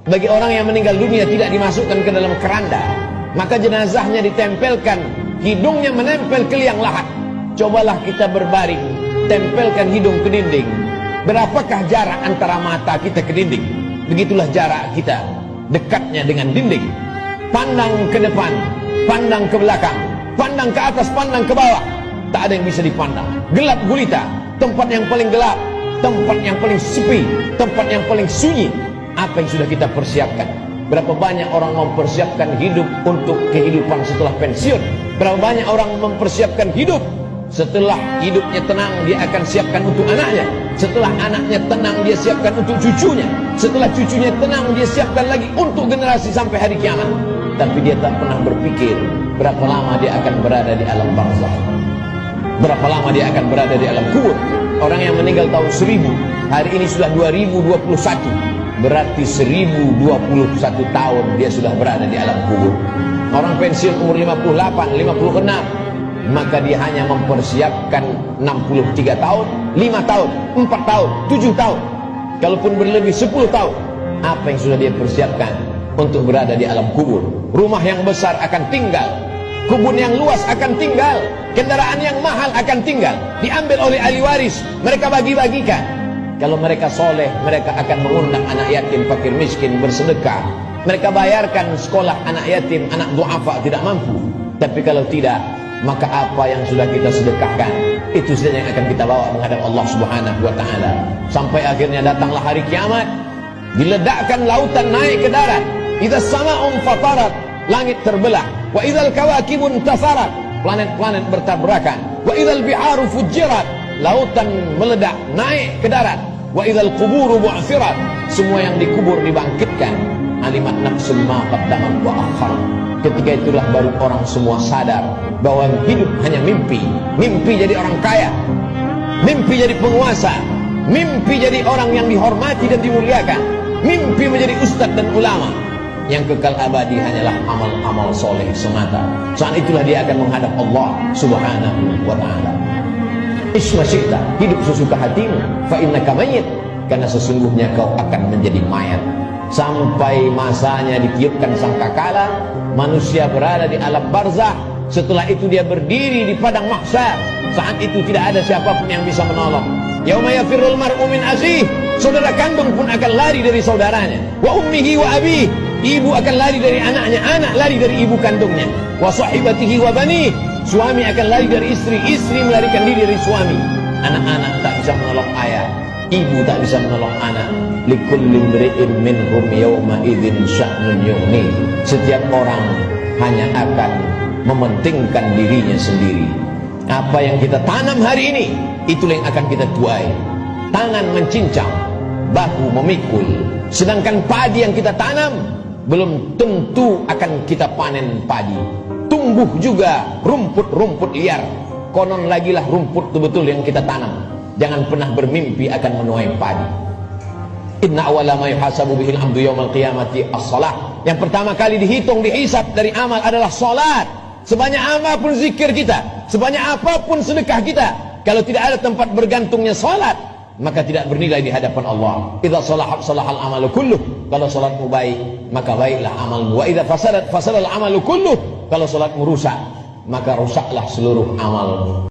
Bagi orang yang meninggal dunia tidak dimasukkan ke dalam keranda, maka jenazahnya ditempelkan, hidungnya menempel ke liang lahat. Cobalah kita berbaring, tempelkan hidung ke dinding. Berapakah jarak antara mata kita ke dinding? Begitulah jarak kita dekatnya dengan dinding. Pandang ke depan, pandang ke belakang, pandang ke atas, pandang ke bawah, tak ada yang bisa dipandang. Gelap gulita, tempat yang paling gelap, tempat yang paling sepi, tempat yang paling sunyi. Apa yang sudah kita persiapkan? Berapa banyak orang mempersiapkan hidup untuk kehidupan setelah pensiun? Berapa banyak orang mempersiapkan hidup setelah hidupnya tenang, dia akan siapkan untuk anaknya. Setelah anaknya tenang, dia siapkan untuk cucunya. Setelah cucunya tenang, dia siapkan lagi untuk generasi sampai hari kiamat. Tapi dia tak pernah berpikir berapa lama dia akan berada di alam barzakh, berapa lama dia akan berada di alam kubur. Orang yang meninggal tahun 1000, hari ini sudah 2021, berarti 1021 tahun dia sudah berada di alam kubur. Orang pensiun umur 58, 56, maka dia hanya mempersiapkan 63 tahun, 5 tahun, 4 tahun, 7 tahun. Kalaupun berlebih 10 tahun, apa yang sudah dia persiapkan untuk berada di alam kubur? Rumah yang besar akan tinggal, kebun yang luas akan tinggal, kendaraan yang mahal akan tinggal, diambil oleh ahli waris, mereka bagi-bagikan. Kalau mereka soleh, mereka akan mengundang anak yatim, fakir miskin, bersedekah. Mereka bayarkan sekolah anak yatim, anak duafa tidak mampu. Tapi kalau tidak, maka apa yang sudah kita sedekahkan, itu saja yang akan kita bawa menghadap Allah Subhanahu wa ta'ala. Sampai akhirnya datanglah hari kiamat, diledakkan lautan naik ke darat. Idza sama'un fatarat, langit terbelah. Wa idzal kawakibun tasarat, planet-planet bertabrakan. Wa idzal biharu fujirat, lautan meledak naik ke darat. Wa idzal quburu bu'thirat, semua yang dikubur dibangkitkan. Alimat nafsul ma qaddamat wa akharat. Ketika itulah baru orang semua sadar bahwa hidup hanya mimpi. Mimpi jadi orang kaya, mimpi jadi penguasa, mimpi jadi orang yang dihormati dan dimuliakan, mimpi menjadi ustadz dan ulama. Yang kekal abadi hanyalah amal-amal soleh semata. Saat itulah dia akan menghadap Allah Subhanahu wa ta'ala. Isma syi'ta, hidup sesuka hatimu, fa innaka mayyit, karena sesungguhnya kau akan menjadi mayat. Sampai masanya ditiupkan sangkakala, manusia berada di alam barzakh. Setelah itu dia berdiri di padang mahsyar. Saat itu tidak ada siapapun yang bisa menolong. Yauma yafirrul mar'u min akhihi, saudara kandung pun akan lari dari saudaranya. Wa ummihi wa abihi, ibu akan lari dari anaknya, anak lari dari ibu kandungnya. Wa sahibatihi wa bani, suami akan lari dari istri, istri melarikan diri dari suami. Anak-anak tak bisa menolong ayah, ibu tak bisa menolong anak. Likulli imri'in minhum yawma idzin sya'nun yughni, setiap orang hanya akan mementingkan dirinya sendiri. Apa yang kita tanam hari ini, itulah yang akan kita tuai. Tangan mencincang, bahu memikul. Sedangkan padi yang kita tanam belum tentu akan kita panen padi. Tumbuh juga rumput-rumput liar. Konon lagilah rumput betul-betul yang kita tanam. Jangan pernah bermimpi akan menuai padi. Inna awwala ma yuhasabu bihil 'abdu yaumal qiyamati as-shalah. Yang pertama kali dihitung, dihisab dari amal adalah salat. Sebanyak apapun zikir kita, sebanyak apapun sedekah kita, kalau tidak ada tempat bergantungnya salat, maka tidak bernilai di hadapan Allah. Idza salahat salahal amalu kulluh, kalau salatmu baik, maka baiklah amalmu. Wa idza fasadat fasadal amalu kulluh, kalau salatmu rusak, maka rusaklah seluruh amalmu.